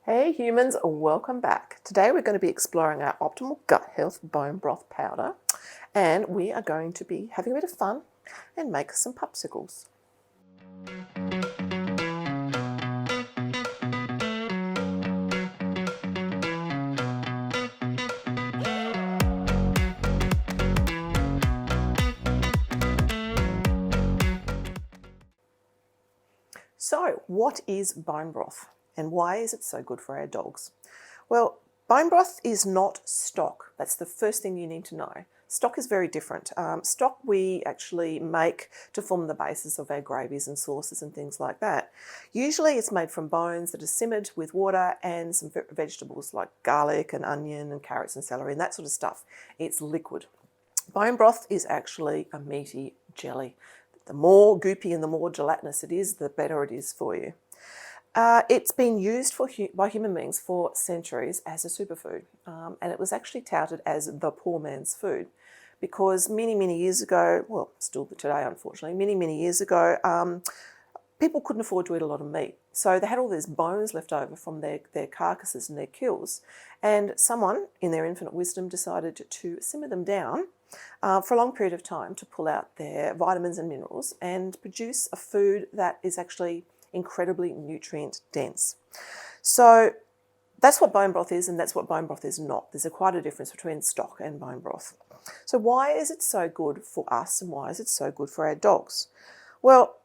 Hey humans, welcome back. Today we're going to be exploring our optimal gut health bone broth powder, and we are going to be having a bit of fun and make some Pupsicles. So, what is bone broth and why is it so good for our dogs? Well, bone broth is not stock. That's the first thing you need to know. Stock is very different. Stock we actually make to form the basis of our gravies and sauces and things like that. Usually it's made from bones that are simmered with water and some vegetables like garlic and onion and carrots and celery and that sort of stuff. It's liquid. Bone broth is actually a meaty jelly. The more goopy and the more gelatinous it is, the better it is for you. It's been used by human beings for centuries as a superfood, and it was actually touted as the poor man's food because many years ago, well, still today unfortunately, many years ago, people couldn't afford to eat a lot of meat. So they had all these bones left over from their carcasses and their kills, and someone in their infinite wisdom decided to simmer them down for a long period of time to pull out their vitamins and minerals and produce a food that is actually incredibly nutrient dense. So that's what bone broth is and that's what bone broth is not. There's quite a difference between stock and bone broth. So why is it so good for us and why is it so good for our dogs? Well,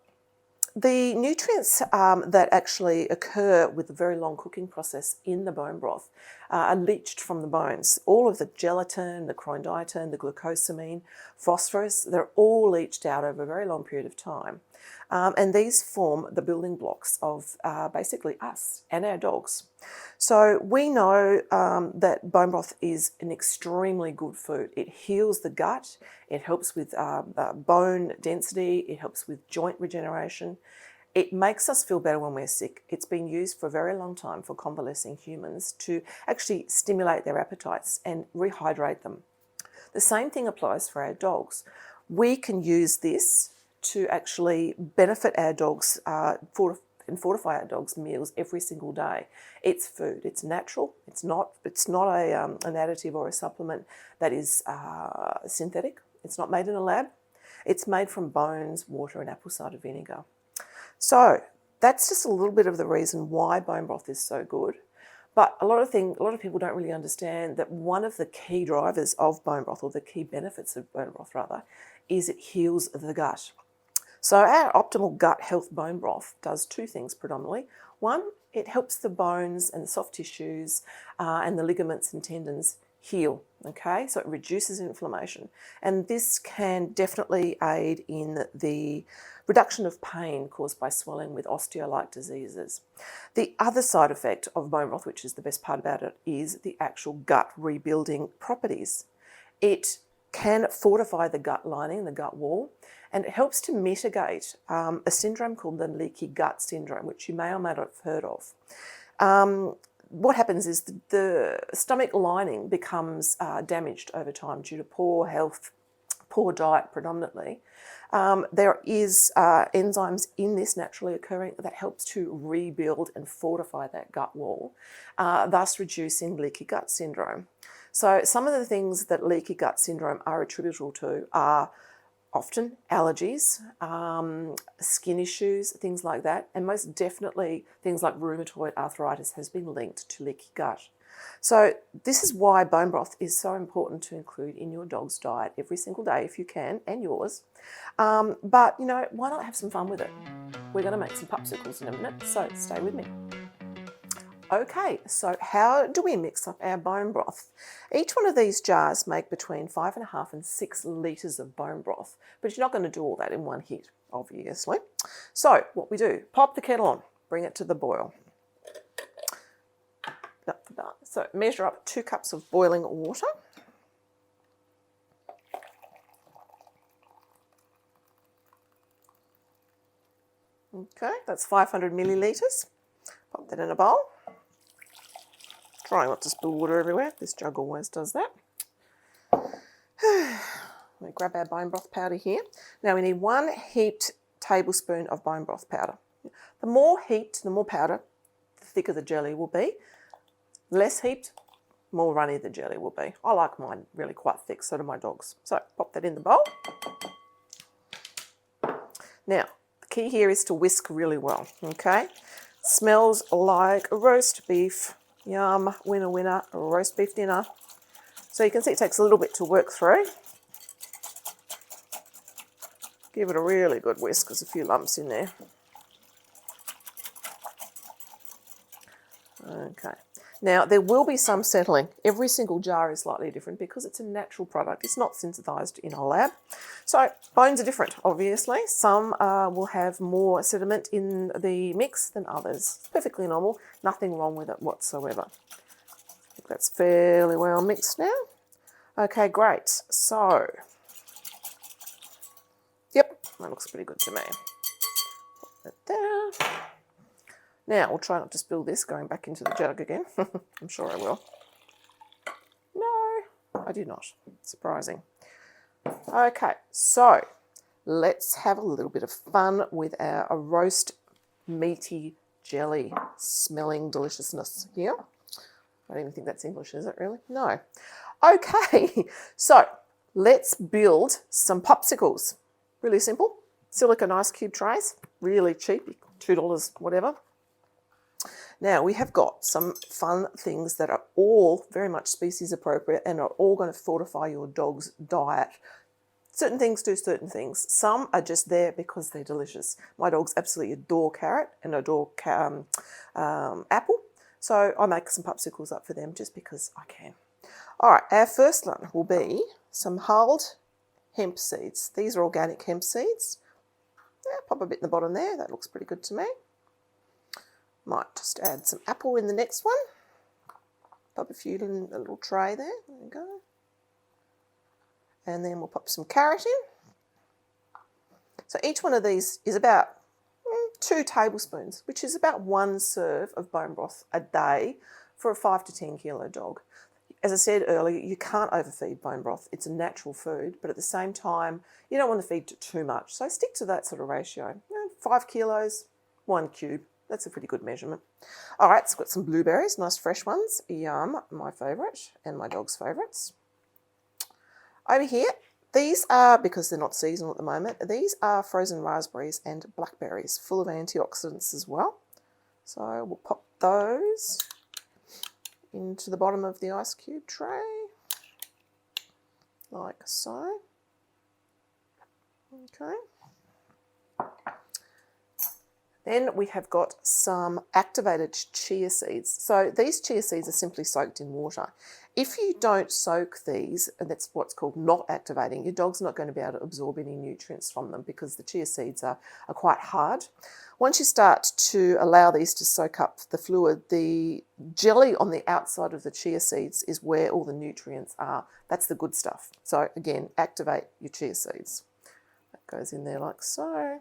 the nutrients that actually occur with the very long cooking process in the bone broth are leached from the bones. All of the gelatin, the chondroitin, the glucosamine, phosphorus, they're all leached out over a very long period of time. And these form the building blocks of basically us and our dogs. So we know that bone broth is an extremely good food. It heals the gut, it helps with bone density, it helps with joint regeneration. It makes us feel better when we're sick. It's been used for a very long time for convalescing humans to actually stimulate their appetites and rehydrate them. The same thing applies for our dogs. We can use this to actually benefit our dogs and fortify our dogs' meals every single day. It's food. It's natural. It's not an additive or a supplement that is synthetic. It's not made in a lab. It's made from bones, water, and apple cider vinegar. So that's just a little bit of the reason why bone broth is so good. But a lot of people don't really understand that one of the key drivers of bone broth, or the key benefits of bone broth rather, is it heals the gut. So our optimal gut health bone broth does two things predominantly. One, it helps the bones and the soft tissues and the ligaments and tendons heal, okay? So it reduces inflammation. And this can definitely aid in the reduction of pain caused by swelling with osteo-like diseases. The other side effect of bone broth, which is the best part about it, is the actual gut rebuilding properties. It can fortify the gut lining, the gut wall, and it helps to mitigate a syndrome called the leaky gut syndrome, which you may or may not have heard of. What happens is the stomach lining becomes damaged over time due to poor health, poor diet predominantly. There is enzymes in this naturally occurring that helps to rebuild and fortify that gut wall, thus reducing leaky gut syndrome. So some of the things that leaky gut syndrome are attributable to are often allergies, skin issues, things like that, and most definitely things like rheumatoid arthritis has been linked to leaky gut. So this is why bone broth is so important to include in your dog's diet every single day if you can, and yours. But you know, why not have some fun with it? We're going to make some Pupsicles in a minute, so stay with me. Okay, so how do we mix up our bone broth? Each one of these jars make between 5.5 and 6 litres of bone broth, but you're not going to do all that in one hit, obviously. So what we do, pop the kettle on, bring it to the boil. So measure up 2 cups of boiling water. Okay, that's 500 millilitres. Pop that in a bowl. Try not to spill water everywhere. This jug always does that. We grab our bone broth powder here. Now we need 1 heaped tablespoon of bone broth powder. The more heaped, the more powder, thicker the jelly will be. Less heaped, more runny the jelly will be. I like mine really quite thick, so do my dogs. So pop that in the bowl. Now, the key here is to whisk really well, okay? Smells like roast beef. Yum, winner, winner, roast beef dinner. So you can see it takes a little bit to work through. Give it a really good whisk, there's a few lumps in there. Okay. Now, there will be some settling. Every single jar is slightly different because it's a natural product. It's not synthesized in a lab. So, bones are different, obviously. Some will have more sediment in the mix than others. It's perfectly normal. Nothing wrong with it whatsoever. I think that's fairly well mixed now. Okay, great. So, yep, that looks pretty good to me. Put that there. Now, we'll try not to spill this going back into the jug again. I'm sure I will. No, I did not. Surprising. Okay, so let's have a little bit of fun with our roast meaty jelly smelling deliciousness here. I don't even think that's English, is it really? No. Okay, so let's build some Pupsicles. Really simple. Silicone ice cube trays, really cheap, $2, whatever. Now, we have got some fun things that are all very much species appropriate and are all going to fortify your dog's diet. Certain things do certain things. Some are just there because they're delicious. My dogs absolutely adore carrot and adore apple. So I make some Pupsicles up for them just because I can. All right, our first one will be some hulled hemp seeds. These are organic hemp seeds. Yeah, pop a bit in the bottom there. That looks pretty good to me. Might just add some apple in the next one. Pop a few in a little tray there. There we go. And then we'll pop some carrot in. So each one of these is about 2 tablespoons, which is about 1 serve of bone broth a day for a 5 to 10 kilo dog. As I said earlier, you can't overfeed bone broth. It's a natural food, but at the same time, you don't want to feed too much. So stick to that sort of ratio. 5 kilos, 1 cube. That's a pretty good measurement. All right, so got some blueberries, nice fresh ones. Yum, my favourite and my dog's favourites. Over here, these are, because they're not seasonal at the moment, these are frozen raspberries and blackberries, full of antioxidants as well. So we'll pop those into the bottom of the ice cube tray, like so. Okay. Then we have got some activated chia seeds. So these chia seeds are simply soaked in water. If you don't soak these, and that's what's called not activating, your dog's not going to be able to absorb any nutrients from them because the chia seeds are quite hard. Once you start to allow these to soak up the fluid, the jelly on the outside of the chia seeds is where all the nutrients are. That's the good stuff. So again, activate your chia seeds. That goes in there like so.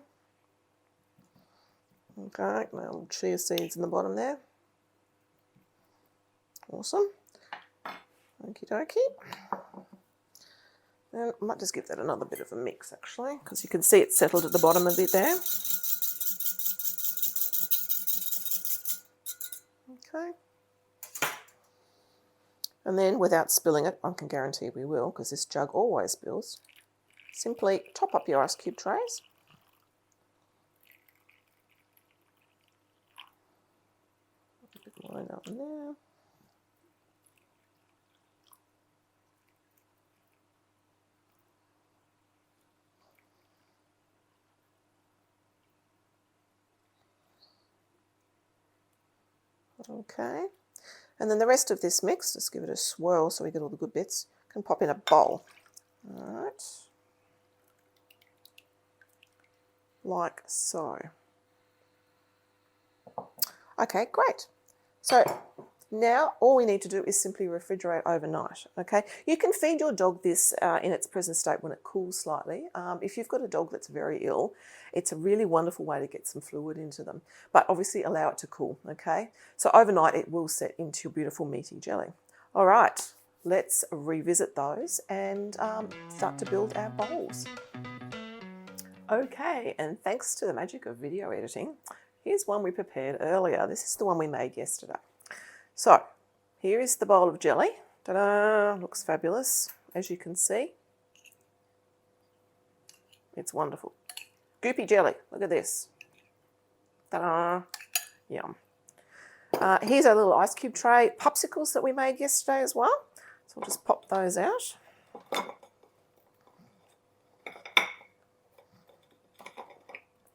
Okay, my little chia seeds in the bottom there. Awesome. Okie dokie. And I might just give that another bit of a mix actually, because you can see it's settled at the bottom a bit there. Okay. And then without spilling it, I can guarantee we will, because this jug always spills, simply top up your ice cube trays. Line up there. Okay, and then the rest of this mix, just give it a swirl so we get all the good bits, can pop in a bowl. All right, like so. Okay, great. So now all we need to do is simply refrigerate overnight, okay? You can feed your dog this in its present state when it cools slightly. If you've got a dog that's very ill, it's a really wonderful way to get some fluid into them, but obviously allow it to cool, okay? So overnight it will set into your beautiful meaty jelly. All right, let's revisit those and start to build our bowls. Okay, and thanks to the magic of video editing, here's one we prepared earlier. This is the one we made yesterday. So here is the bowl of jelly. Ta-da! Looks fabulous, as you can see. It's wonderful. Goopy jelly. Look at this. Ta-da! Yum. Here's our little ice cube tray. Pupsicles that we made yesterday as well. So we'll just pop those out.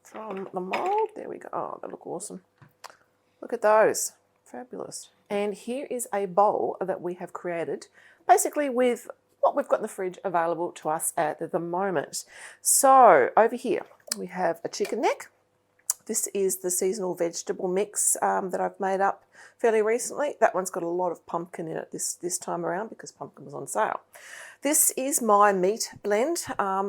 From the mould. There we go. Oh, they look awesome. Look at those. Fabulous. And here is a bowl that we have created basically with what we've got in the fridge available to us at the moment. So over here we have a chicken neck. This is the seasonal vegetable mix that I've made up fairly recently. That one's got a lot of pumpkin in it this time around because pumpkin was on sale. This is my meat blend.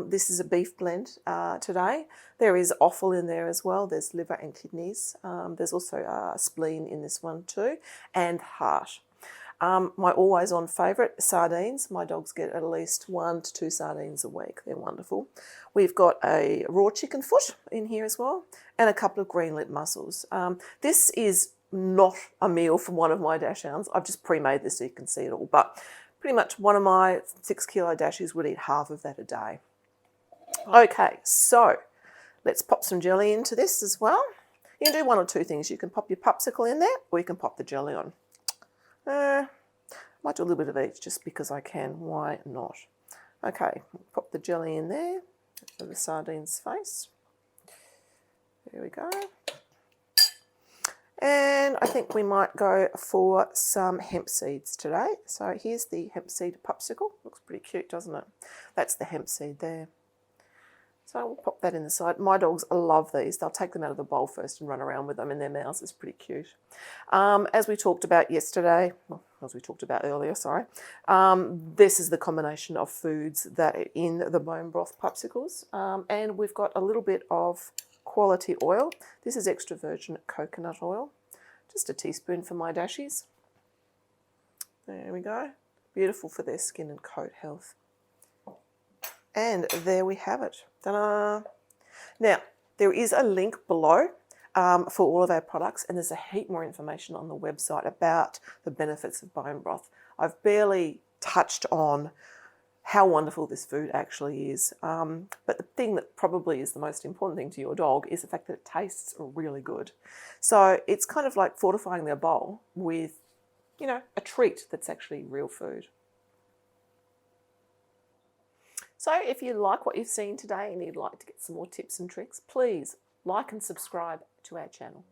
This is a beef blend today. There is offal in there as well. There's liver and kidneys. There's also a spleen in this one too, and heart. My always on favourite, sardines. My dogs get at least 1 to 2 sardines a week. They're wonderful. We've got a raw chicken foot in here as well, and a couple of green lip mussels. This is not a meal from one of my dachshunds. I've just pre-made this so you can see it all, but pretty much one of my 6 kilo dashies would eat half of that a day. Okay, so let's pop some jelly into this as well. You can do one or two things. You can pop your Pupsicle in there, or you can pop the jelly on. Might do a little bit of each just because I can. Why not? Okay, pop the jelly in there for the sardine's face. There we go. And I think we might go for some hemp seeds today. So here's the hemp seed Pupsicle. Looks pretty cute, doesn't it? That's the hemp seed there. So we'll pop that in the side. My dogs love these. They'll take them out of the bowl first and run around with them in their mouths. It's pretty cute. As we talked about yesterday, well, as we talked about earlier, sorry, this is the combination of foods that are in the bone broth Pupsicles. And we've got a little bit of quality oil. This is extra virgin coconut oil. Just a teaspoon for my dashies. There we go. Beautiful for their skin and coat health. And there we have it. Ta-da! Now, there is a link below for all of our products, and there's a heap more information on the website about the benefits of bone broth. I've barely touched on how wonderful this food actually is. But the thing that probably is the most important thing to your dog is the fact that it tastes really good. So it's kind of like fortifying their bowl with, you know, a treat that's actually real food. So if you like what you've seen today and you'd like to get some more tips and tricks, please like and subscribe to our channel.